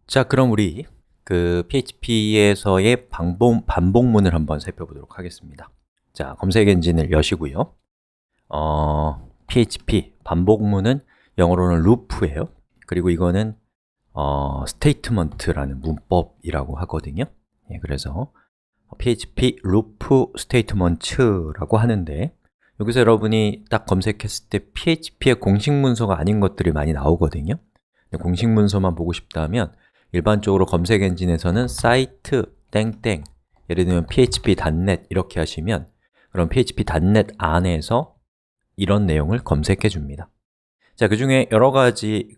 자, 그럼 우리 PHP에서의 반복문을 한번 살펴보도록 하겠습니다. 자, 검색 엔진을 여시고요. PHP 반복문은 영어로는 loop예요. 그리고 이거는 statement라는 문법이라고 하거든요. 예, 그래서 PHP loop statement라고 하는데 여기서 여러분이 딱 검색했을 때 PHP의 공식 문서가 아닌 것들이 많이 나오거든요. 공식 문서만 보고 싶다면 일반적으로 검색 엔진에서는 site 땡땡 예를 들면 php.net 이렇게 하시면 그럼 php.net 안에서 이런 내용을 검색해 줍니다. 자, 그 중에 여러 가지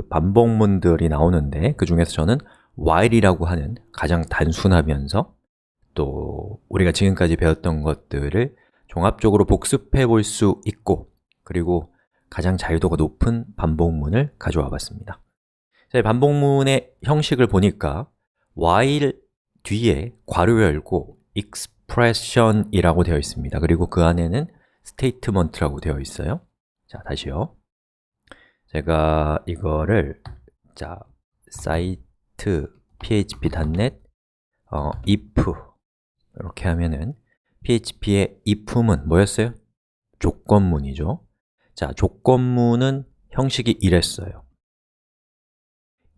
반복문들이 나오는데 그 중에서 저는 while이라고 하는 가장 단순하면서 또 우리가 지금까지 배웠던 것들을 종합적으로 복습해 볼 수 있고 그리고 가장 자유도가 높은 반복문을 가져와 봤습니다. 자, 반복문의 형식을 보니까 while 뒤에 괄호 열고 expression이라고 되어 있습니다. 그리고 그 안에는 statement라고 되어 있어요. 자, 다시요. 제가 이거를 site php.net if 이렇게 하면은 php의 if문 뭐였어요? 조건문이죠. 자, 조건문은 형식이 이랬어요.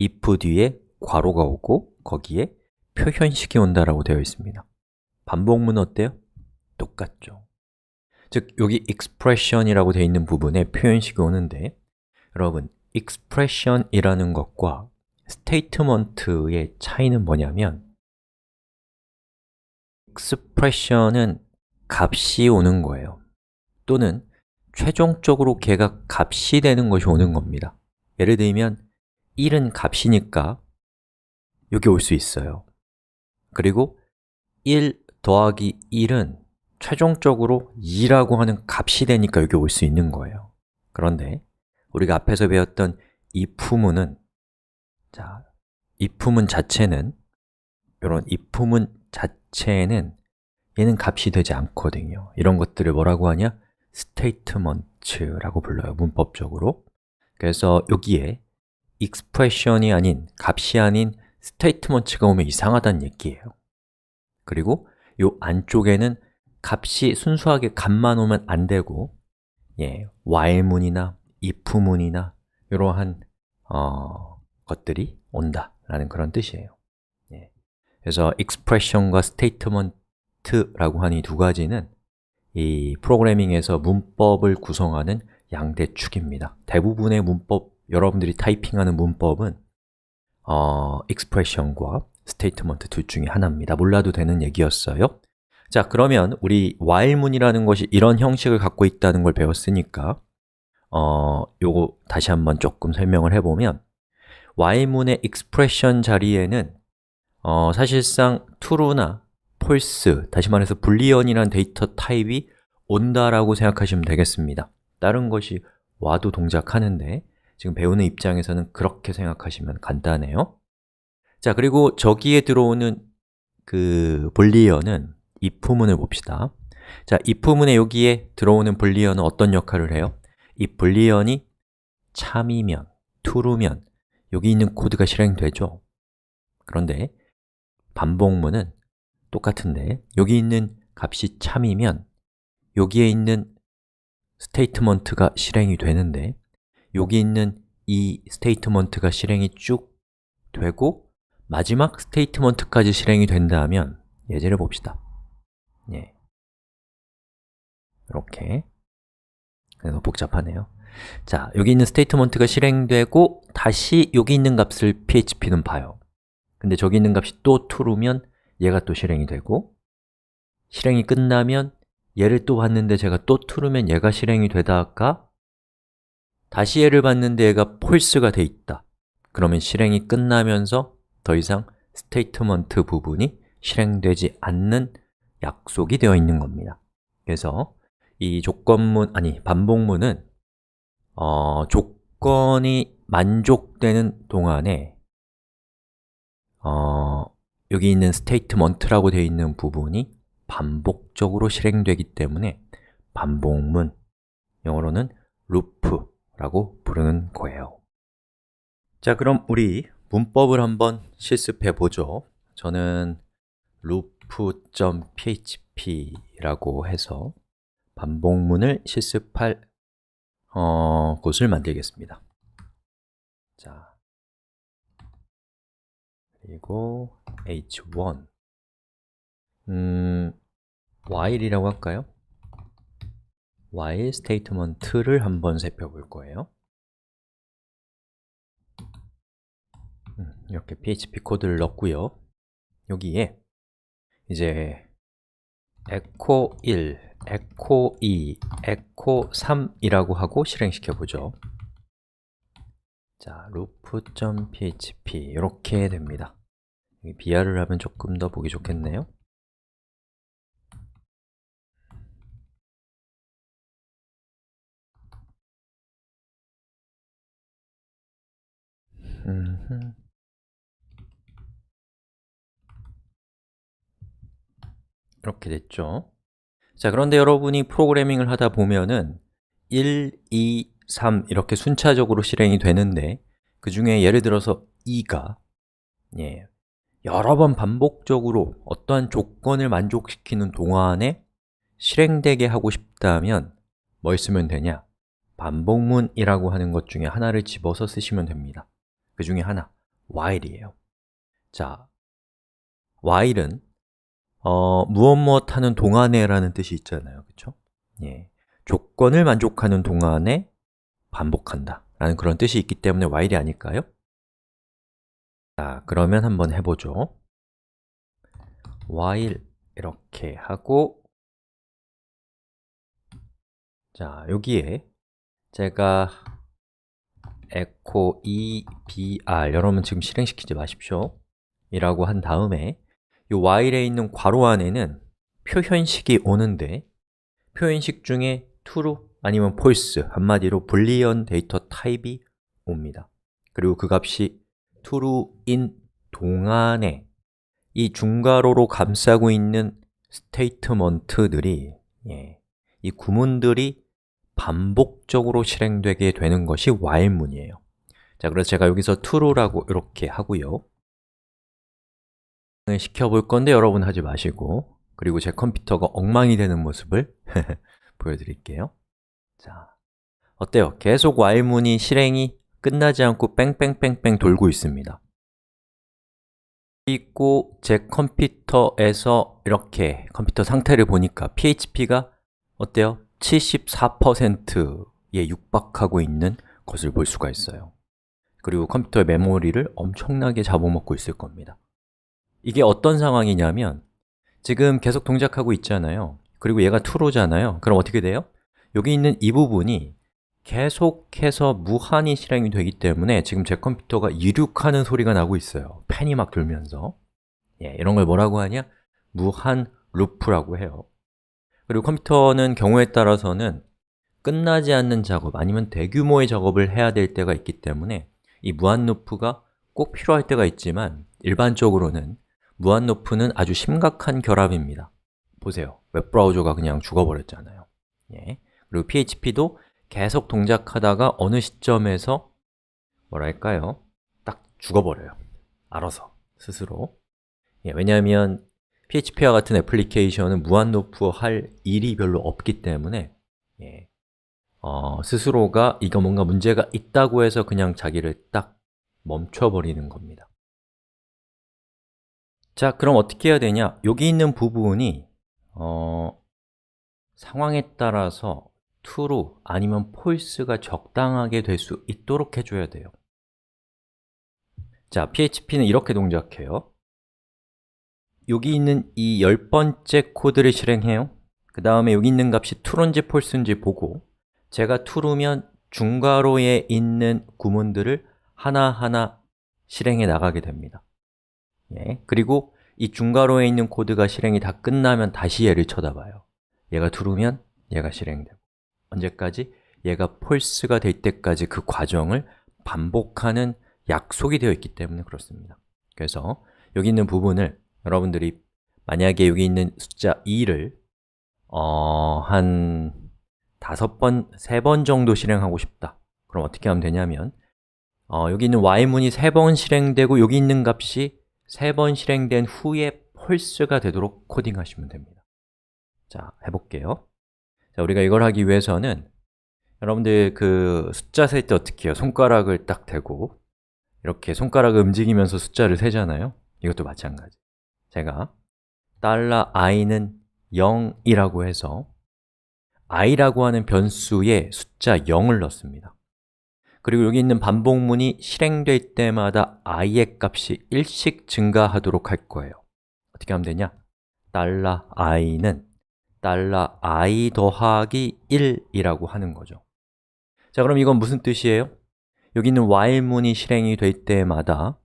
if 뒤에 괄호가 오고 거기에 표현식이 온다라고 되어 있습니다. 반복문은 어때요? 똑같죠. 즉, 여기 expression이라고 되어 있는 부분에 표현식이 오는데 여러분, expression이라는 것과 statement의 차이는 뭐냐면 expression은 값이 오는 거예요. 또는 최종적으로 걔가 값이 되는 것이 오는 겁니다. 예를 들면 1은 값이니까 여기 올 수 있어요. 그리고 1 더하기 1은 최종적으로 2라고 하는 값이 되니까 여기 올 수 있는 거예요. 그런데 우리가 앞에서 배웠던 if문은 if문 자체는 이런 if문 자체는 얘는 값이 되지 않거든요. 이런 것들을 뭐라고 하냐? statement라고 불러요, 문법적으로. 그래서 여기에 expression이 아닌, 값이 아닌 statement가 오면 이상하다는 얘기예요. 그리고 이 안쪽에는 값이 순수하게 값만 오면 안 되고 while문이나 if문이나 이러한 것들이 온다라는 그런 뜻이에요. 그래서 expression과 statement라고 하는 이 두 가지는 이 프로그래밍에서 문법을 구성하는 양대 축입니다. 대부분의 문법, 여러분들이 타이핑하는 문법은 expression과 statement 둘 중에 하나입니다. 몰라도 되는 얘기였어요. 자, 그러면 우리 while문이라는 것이 이런 형식을 갖고 있다는 걸 배웠으니까 요거 다시 한번 조금 설명을 해보면 while문의 expression 자리에는 사실상 true나 false, 다시 말해서 불리언이라는 데이터 타입이 온다라고 생각하시면 되겠습니다. 다른 것이 와도 동작하는데 지금 배우는 입장에서는 그렇게 생각하시면 간단해요. 자, 그리고 저기에 들어오는 그 불리언은 if문을 봅시다. 자, if문에 여기에 들어오는 불리언은 어떤 역할을 해요? 이 불리언이 참이면, true면 여기 있는 코드가 실행되죠. 그런데 반복문은 똑같은데 여기 있는 값이 참이면 여기에 있는 스테이트먼트가 실행이 되는데 여기 있는 이 스테이트먼트가 실행이 쭉 되고 마지막 스테이트먼트까지 실행이 된다면 예제를 봅시다. 이렇게 너무 복잡하네요. 자, 여기 있는 스테이트먼트가 실행되고 다시 여기 있는 값을 PHP는 봐요. 근데 저기 있는 값이 또 true면 얘가 또 실행이 되고 실행이 끝나면 얘를 또 봤는데 제가 또 true면 얘가 실행이 되다가 다시 얘를 봤는데 얘가 false가 돼 있다. 그러면 실행이 끝나면서 더 이상 스테이트먼트 부분이 실행되지 않는 약속이 되어 있는 겁니다. 그래서 이 반복문은 조건이 만족되는 동안에 여기 있는 statement라고 되어 있는 부분이 반복적으로 실행되기 때문에 반복문, 영어로는 loop라고 부르는 거예요. 자, 그럼 우리 문법을 한번 실습해 보죠. 저는 loop.php라고 해서 반복문을 실습할 곳을 만들겠습니다. 자, 그리고 h1 while이라고 할까요? while statement를 한번 살펴볼 거예요. 이렇게 PHP 코드를 넣고요. 여기에 이제 echo 1, echo 2, echo 3이라고 하고 실행시켜 보죠. 자, loop.php 이렇게 됩니다. 여기 BR을 하면 조금 더 보기 좋겠네요. 이렇게 됐죠. 자, 그런데 여러분이 프로그래밍을 하다 보면은 1, 2, 3 이렇게 순차적으로 실행이 되는데 그 중에 예를 들어서 2가 여러 번 반복적으로 어떠한 조건을 만족시키는 동안에 실행되게 하고 싶다면 뭘 쓰면 되냐? 반복문이라고 하는 것 중에 하나를 집어서 쓰시면 됩니다. 그 중에 하나, while이에요. 자, while은 무엇 하는 동안에 라는 뜻이 있잖아요. 그렇죠? 조건을 만족하는 동안에 반복한다 라는 그런 뜻이 있기 때문에 while이 아닐까요? 자, 그러면 한번 해보죠. while 이렇게 하고 자, 여기에 제가 echo EBR 여러분 지금 실행시키지 마십시오 이라고 한 다음에 이 while에 있는 괄호 안에는 표현식이 오는데 표현식 중에 true 아니면 false 한마디로 불리언 데이터 타입이 옵니다. 그리고 그 값이 true인 동안에 이 중괄호로 감싸고 있는 스테이트먼트들이 이 구문들이 반복적으로 실행되게 되는 것이 while문이에요. 자, 그래서 제가 여기서 true라고 이렇게 하고요. 시켜볼 건데 여러분 하지 마시고 그리고 제 컴퓨터가 엉망이 되는 모습을 보여드릴게요. 자, 어때요? 계속 while문이 실행이 끝나지 않고 뺑뺑뺑뺑 돌고 있습니다. 그리고 제 컴퓨터에서 이렇게 컴퓨터 상태를 보니까 PHP가 어때요? 74%에 육박하고 있는 것을 볼 수가 있어요. 그리고 컴퓨터의 메모리를 엄청나게 잡아먹고 있을 겁니다. 이게 어떤 상황이냐면 지금 계속 동작하고 있잖아요. 그리고 얘가 true잖아요. 그럼 어떻게 돼요? 여기 있는 이 부분이 계속해서 무한히 실행이 되기 때문에 지금 제 컴퓨터가 이륙하는 소리가 나고 있어요. 팬이 막 돌면서 이런 걸 뭐라고 하냐? 무한 루프라고 해요. 그리고 컴퓨터는 경우에 따라서는 끝나지 않는 작업 아니면 대규모의 작업을 해야 될 때가 있기 때문에 이 무한 루프가 꼭 필요할 때가 있지만 일반적으로는 무한 루프는 아주 심각한 결함입니다. 보세요. 웹브라우저가 그냥 죽어버렸잖아요. 그리고 PHP도 계속 동작하다가 어느 시점에서 뭐랄까요? 딱 죽어버려요. 알아서, 스스로. 왜냐하면 PHP와 같은 애플리케이션은 무한 루프 할 일이 별로 없기 때문에 스스로가 이거 뭔가 문제가 있다고 해서 그냥 자기를 딱 멈춰버리는 겁니다. 자, 그럼 어떻게 해야 되냐? 여기 있는 부분이 상황에 따라서 true 아니면 false가 적당하게 될 수 있도록 해줘야 돼요. 자, PHP는 이렇게 동작해요. 여기 있는 이 10번째 코드를 실행해요. 그 다음에 여기 있는 값이 true인지 false인지 보고 제가 true면 중괄호에 있는 구문들을 하나하나 실행해 나가게 됩니다. 그리고 이 중괄호에 있는 코드가 실행이 다 끝나면 다시 얘를 쳐다봐요. 얘가 true면 얘가 실행되고 언제까지? 얘가 false가 될 때까지 그 과정을 반복하는 약속이 되어 있기 때문에 그렇습니다. 그래서 여기 있는 부분을 여러분들이 만약에 여기 있는 숫자 2를 한 5번, 3번 정도 실행하고 싶다. 그럼 어떻게 하면 되냐면 여기 있는 while문이 3번 실행되고 여기 있는 값이 3번 실행된 후에 false가 되도록 코딩하시면 됩니다. 자, 해볼게요. 자, 우리가 이걸 하기 위해서는 여러분들 그 숫자 셀 때 어떻게 해요? 손가락을 딱 대고 이렇게 손가락을 움직이면서 숫자를 세잖아요. 이것도 마찬가지. 제가 $i는 0이라고 해서 i라고 하는 변수에 숫자 0을 넣습니다. 그리고 여기 있는 반복문이 실행될 때마다 i의 값이 1씩 증가하도록 할 거예요. 어떻게 하면 되냐? $i는 $i 더하기 1이라고 하는 거죠. 자, 그럼 이건 무슨 뜻이에요? 여기 있는 while문이 실행이 될 때마다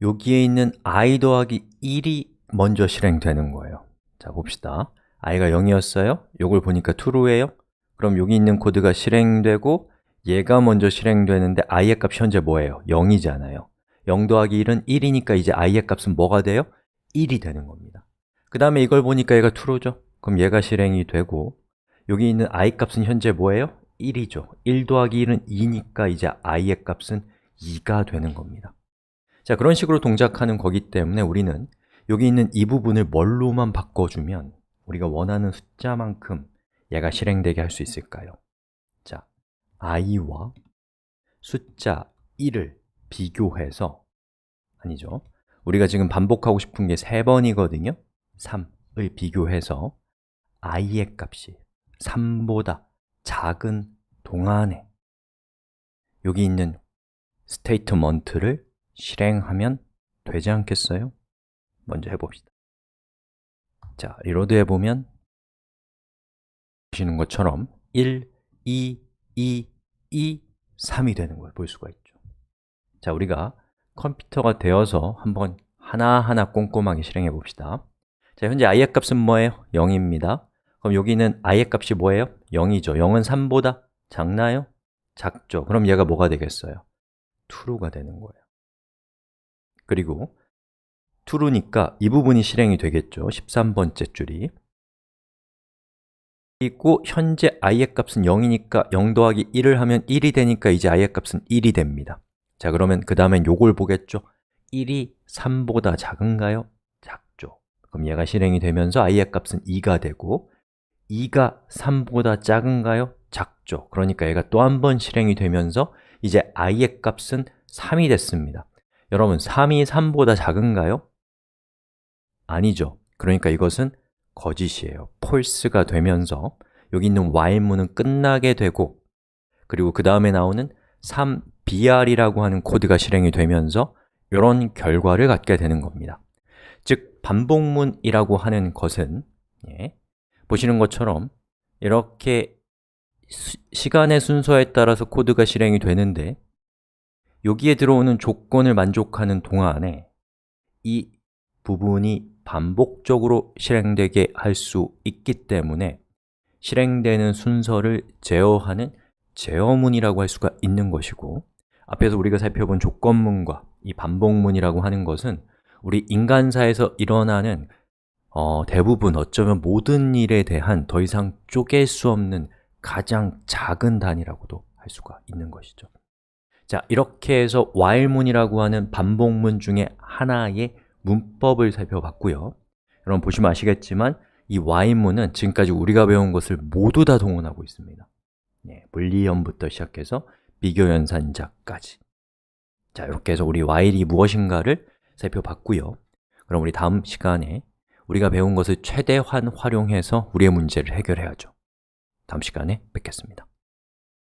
여기에 있는 i 더하기 1이 먼저 실행되는 거예요. 자, 봅시다. i가 0이었어요. 요걸 보니까 true예요. 그럼 여기 있는 코드가 실행되고 얘가 먼저 실행되는데 i의 값이 현재 뭐예요? 0이잖아요. 0 더하기 1은 1이니까 이제 i의 값은 뭐가 돼요? 1이 되는 겁니다. 그 다음에 이걸 보니까 얘가 true죠? 그럼 얘가 실행이 되고 여기 있는 i 값은 현재 뭐예요? 1이죠. 1 더하기 1은 2니까 이제 i의 값은 2가 되는 겁니다. 자, 그런 식으로 동작하는 거기 때문에 우리는 여기 있는 이 부분을 뭘로만 바꿔주면 우리가 원하는 숫자만큼 얘가 실행되게 할 수 있을까요? 자, i와 숫자 1을 비교해서 아니죠. 우리가 지금 반복하고 싶은 게 3번이거든요. 3을 비교해서 i의 값이 3보다 작은 동안에 여기 있는 스테이트먼트를 실행하면 되지 않겠어요? 먼저 해봅시다. 자, 리로드 해보면 보시는 것처럼 1, 2, 2, 2, 3이 되는 걸 볼 수가 있죠. 자, 우리가 컴퓨터가 되어서 한번 하나하나 꼼꼼하게 실행해 봅시다. 자, 현재 i의 값은 뭐예요? 0입니다. 그럼 여기는 i의 값이 뭐예요? 0이죠. 0은 3보다 작나요? 작죠. 그럼 얘가 뭐가 되겠어요? true가 되는 거예요. 그리고 true니까 이 부분이 실행이 되겠죠. 13번째 줄이. 그리고 현재 i의 값은 0이니까 0 더하기 1을 하면 1이 되니까 이제 i의 값은 1이 됩니다. 자, 그러면 그 다음엔 요걸 보겠죠? 1이 3보다 작은가요? 작죠. 그럼 얘가 실행이 되면서 i의 값은 2가 되고 2가 3보다 작은가요? 작죠. 그러니까 얘가 또 한 번 실행이 되면서 이제 i의 값은 3이 됐습니다. 여러분, 3이 3보다 작은가요? 아니죠. 그러니까 이것은 거짓이에요. false가 되면서 여기 있는 while문은 끝나게 되고 그리고 그 다음에 나오는 3br이라고 하는 코드가 실행이 되면서 이런 결과를 갖게 되는 겁니다. 즉, 반복문이라고 하는 것은 보시는 것처럼 이렇게 시간의 순서에 따라서 코드가 실행이 되는데 여기에 들어오는 조건을 만족하는 동안에 이 부분이 반복적으로 실행되게 할 수 있기 때문에 실행되는 순서를 제어하는 제어문이라고 할 수가 있는 것이고 앞에서 우리가 살펴본 조건문과 이 반복문이라고 하는 것은 우리 인간사에서 일어나는 대부분 어쩌면 모든 일에 대한 더 이상 쪼갤 수 없는 가장 작은 단위라고도 할 수가 있는 것이죠. 자, 이렇게 해서 while문이라고 하는 반복문 중에 하나의 문법을 살펴봤고요. 여러분 보시면 아시겠지만 이 while문은 지금까지 우리가 배운 것을 모두 다 동원하고 있습니다. 불리언부터 시작해서 비교연산자까지. 자, 이렇게 해서 우리 while이 무엇인가를 살펴봤고요. 그럼 우리 다음 시간에 우리가 배운 것을 최대한 활용해서 우리의 문제를 해결해야죠. 다음 시간에 뵙겠습니다.